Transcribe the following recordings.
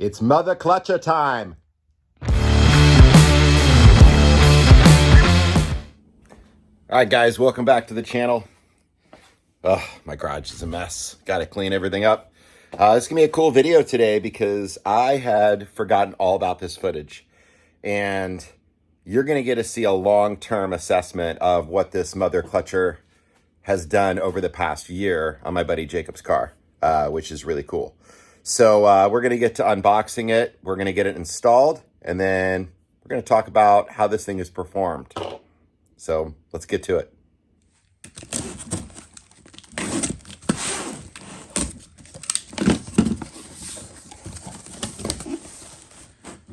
It's mother clutcher time. All right, guys, welcome back to the channel. Oh, my garage is a mess. Got to clean everything up. This is going to be a cool video today because I had forgotten all about this footage. And you're going to get to see a long-term assessment of what this mother clutcher has done over the past year on my buddy Jacob's car, which is really cool. So we're going to get to unboxing it. We're going to get it installed. And then we're going to talk about how this thing is performed. So let's get to it.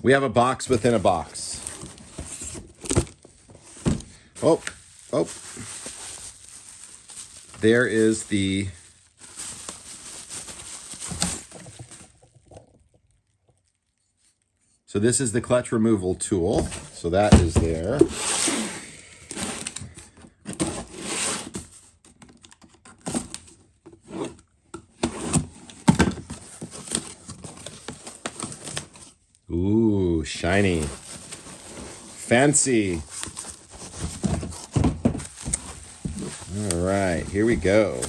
We have a box within a box. Oh. There is the So this is the clutch removal tool. So that is there. Ooh, shiny. Fancy. All right, here we go.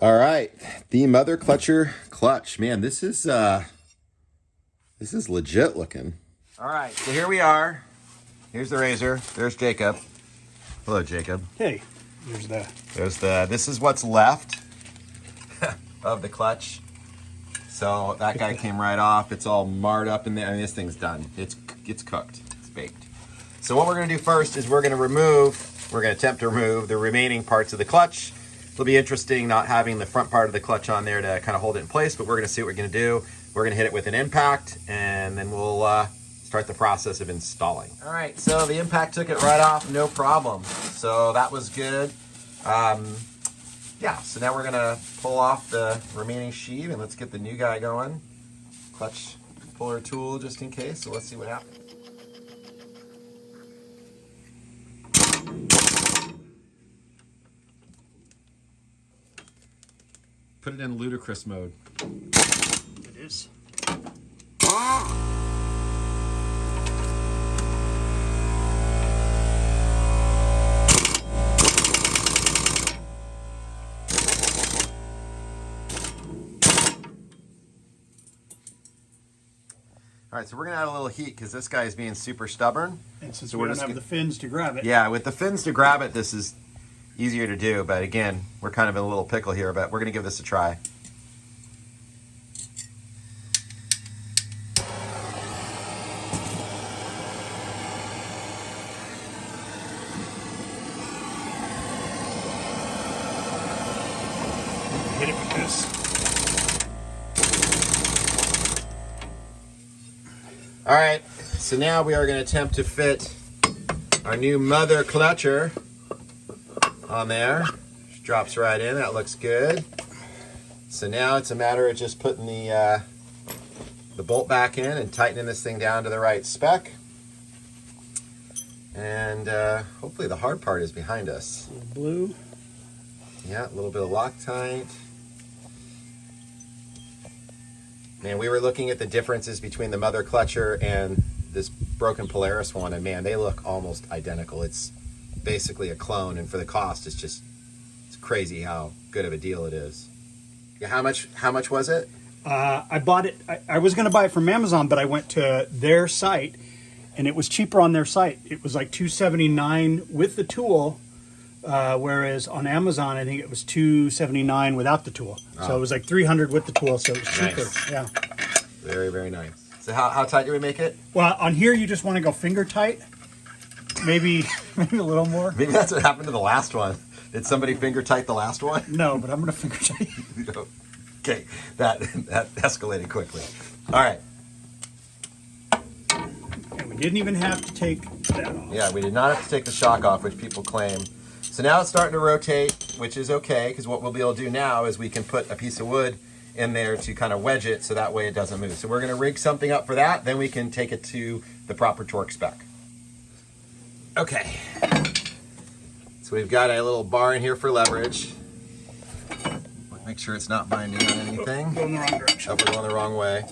All right, the mother clutcher clutch. Man, this is legit looking. All right, so here we are. Here's the razor. There's Jacob. Hello, Jacob. Hey, This is what's left of the clutch. So that guy came right off. It's all marred up in there. I mean, this thing's done. It's cooked. It's baked. So what we're going to do first is we're going to attempt to remove the remaining parts of the clutch. It'll be interesting not having the front part of the clutch on there to kind of hold it in place, but we're going to see what we're going to do. We're going to hit it with an impact, and then we'll start the process of installing. All right, so the impact took it right off, no problem. So that was good. Yeah, so now we're going to pull off the remaining sheet, and let's get the new guy going. Clutch puller tool just in case, so let's see what happens. Put it in ludicrous mode. it is. All right, so we're gonna add a little heat because this guy is being super stubborn. And since so we don't have the fins to grab it. Yeah, with the fins to grab it, this is easier to do. But again, we're kind of in a little pickle here, but we're gonna give this a try. Hit it with this. All right, so now we are going to attempt to fit our new mother clutcher on there. Just drops right in. That looks good. So now it's a matter of just putting the bolt back in and tightening this thing down to the right spec. And hopefully the hard part is behind us. A little blue. Yeah, a little bit of Loctite. Man, we were looking at the differences between the mother clutcher and this broken Polaris one, and man, they look almost identical. It's basically a clone, and for the cost, it's crazy how good of a deal it is. Yeah, how much was it? I bought it. I was going to buy it from Amazon, but I went to their site, and it was cheaper on their site. It was like $279 with the tool, whereas on Amazon, I think it was $279 without the tool. Oh. So it was like $300 with the tool, so it was cheaper. Nice. Yeah. Very, very nice. So how tight do we make it? Well, on here you just want to go finger tight. Maybe a little more. Maybe that's what happened to the last one. Did somebody finger tight the last one? No, but I'm going to finger tight. Okay, that escalated quickly. All right. And we didn't even have to take that off. Yeah, we did not have to take the shock off, which people claim. So now it's starting to rotate, which is okay, because what we'll be able to do now is we can put a piece of wood in there to kind of wedge it so that way it doesn't move. So we're going to rig something up for that, then we can take it to the proper torque spec. Okay. So we've got a little bar in here for leverage. Make sure it's not binding on anything. Going the wrong direction. Oh, we're going the wrong way.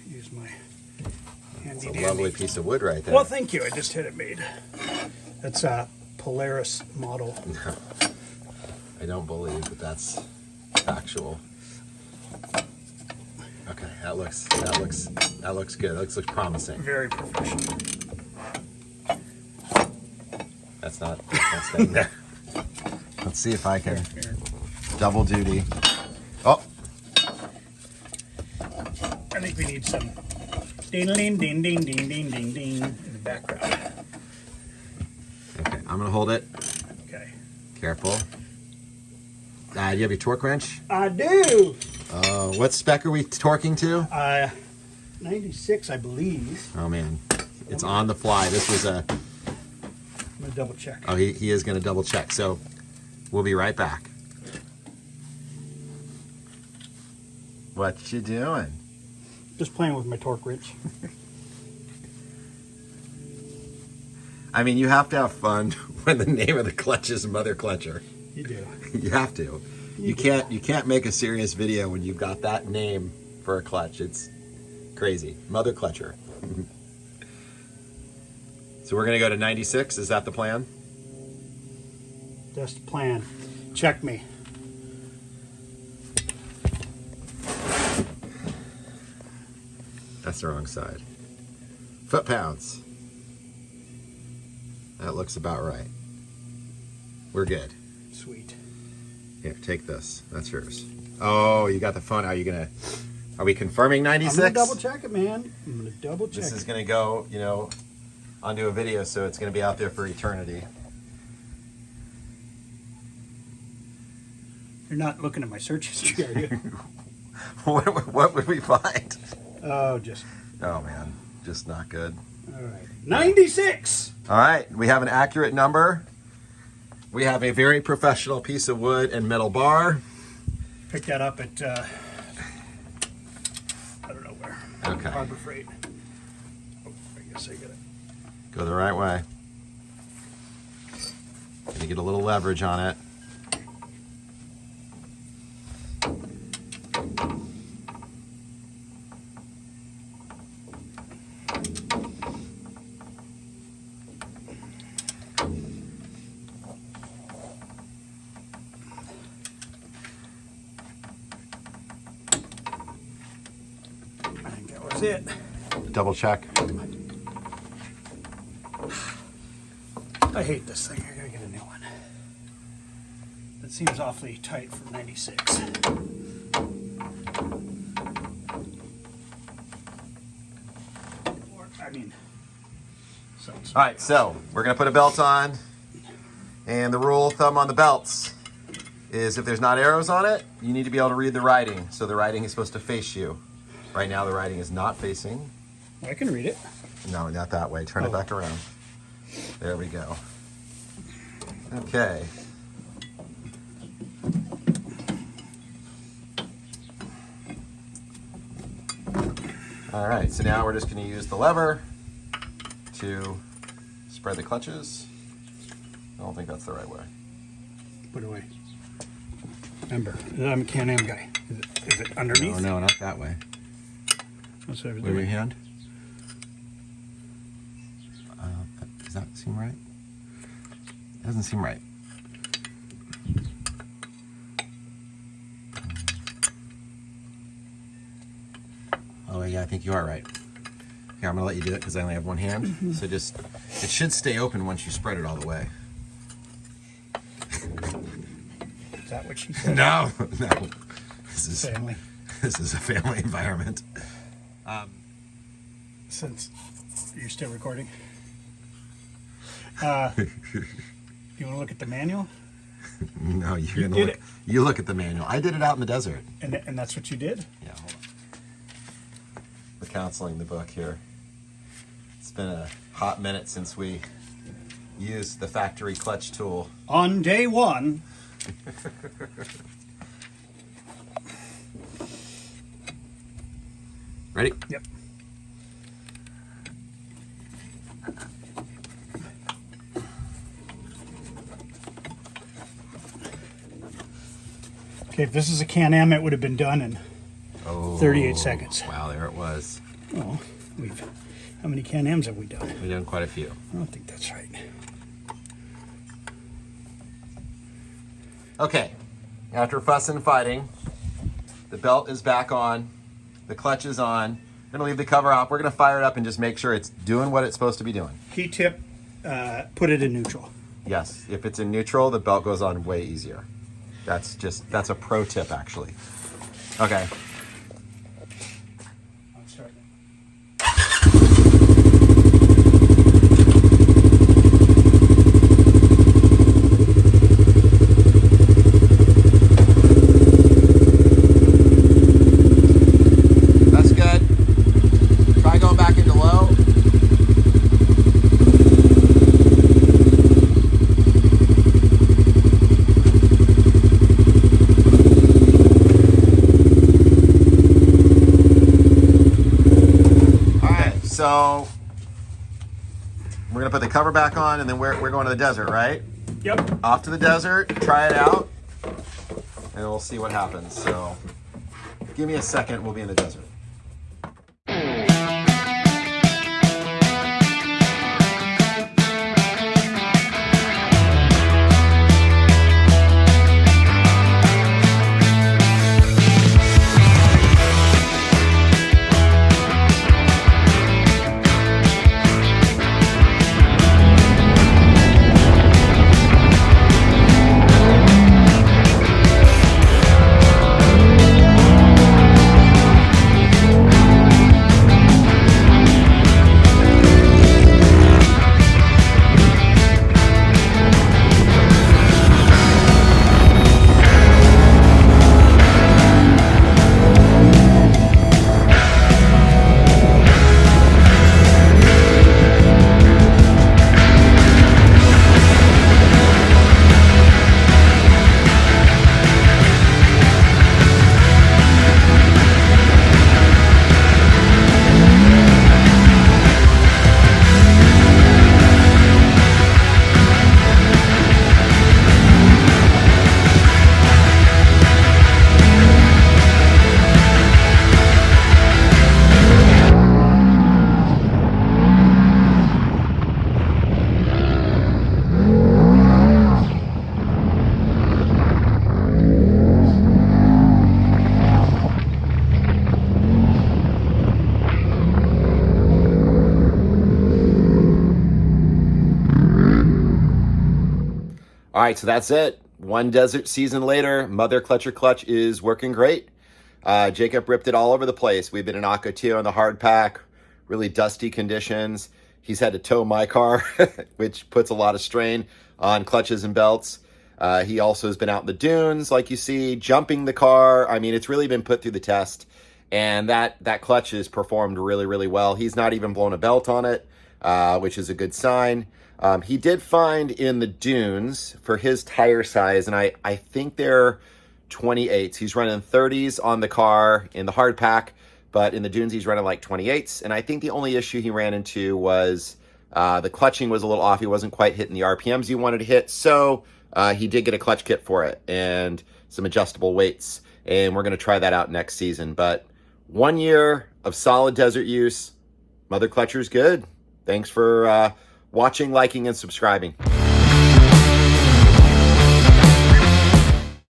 Use my handy It's a dandy. lovely piece of wood right there. Well, thank you. I just had it made. That's a Polaris model. No, I don't believe that that's factual. Okay, that looks good. That looks promising. Very professional. That's not staying there. Let's see if I can double duty. Oh, I think we need some ding ding ding ding ding ding ding ding in the background. okay. I'm gonna hold it. Okay. Careful. Do you have your torque wrench? I do. What spec are we torquing to? 96, I believe. Oh man, it's on the fly. This was a. I'm gonna double check. Oh, he is gonna double check. So we'll be right back. What you doing? Just playing with my torque wrench. I mean, you have to have fun when the name of the clutch is Mother Clutcher. You do. You have to. You can't make a serious video when you've got that name for a clutch. It's crazy. Mother Clutcher. So we're gonna go to 96. Is that the plan? That's the plan. Check me. That's the wrong side. Foot-pounds. That looks about right. We're good. Sweet. Here, take this. That's yours. Oh, you got the phone. Are we confirming 96? I'm gonna double check it, man. I'm gonna double check This is it. gonna go, onto a video, so it's gonna be out there for eternity. You're not looking at my search history, are you? What would we find? Oh, just. Oh man, just not good. All right. 96. All right, we have an accurate number. We have a very professional piece of wood and metal bar. Picked that up at, I don't know where. Okay. Harbor Freight. Oh, I guess I got it. Go the right way. Gonna get a little leverage on it. I think that was it. Double check. I hate this thing. I gotta get a new one. That seems awfully tight for 96. All right, so we're gonna put a belt on, and the rule of thumb on the belts is if there's not arrows on it, you need to be able to read the writing. So the writing is supposed to face you. Right now the writing is not facing. I can read it. No, not that way. Turn it back around. There we go. Okay. All right, so now we're just going to use the lever to spread the clutches. I don't think that's the right way. Put it away. Remember, I'm a Can-Am guy. Is it underneath? No, not that way. What's over Wave there? your hand. Does that seem right? It doesn't seem right. Oh yeah, I think you are right. Here, I'm gonna let you do it because I only have one hand. So it should stay open once you spread it all the way. Is that what she said? No, no. This is Family. This is a family environment. Since you're still recording. You want to look at the manual? No, you're gonna did look. it. You look at the manual. I did it out in the desert. And that's what you did? Yeah, hold on. We're counseling the book here. It's been a hot minute since we use the factory clutch tool. On day one. Ready? Yep. Okay, if this is a Can-Am, it would have been done in 38 seconds. Wow, there it was. Oh, how many Can-Ams have we done? We've done quite a few. I don't think that's right. Okay, after fussing and fighting, the belt is back on, the clutch is on. I'm gonna leave the cover off. We're gonna fire it up and just make sure it's doing what it's supposed to be doing. Key tip, put it in neutral. Yes, if it's in neutral, the belt goes on way easier. That's a pro tip, actually. Okay. I'm starting. That's good. Try going back into low. So we're gonna put the cover back on, and then we're going to the desert, right? Yep. Off to the desert, try it out, and we'll see what happens. So give me a second, we'll be in the desert. All right, so that's it. One desert season later, Mother Clutcher Clutch is working great. Jacob ripped it all over the place. We've been in Acatio on the hard pack, really dusty conditions. He's had to tow my car, which puts a lot of strain on clutches and belts. He also has been out in the dunes, like you see, jumping the car. I mean, it's really been put through the test, and that clutch has performed really, really well. He's not even blown a belt on it, which is a good sign. He did find in the dunes for his tire size, and I think they're 28s. He's running 30s on the car in the hard pack, but in the dunes he's running like 28s. And I think the only issue he ran into was the clutching was a little off. He wasn't quite hitting the RPMs he wanted to hit, so he did get a clutch kit for it and some adjustable weights, and we're going to try that out next season. But 1 year of solid desert use. Mother Clutcher's good. Thanks for watching, liking, and subscribing.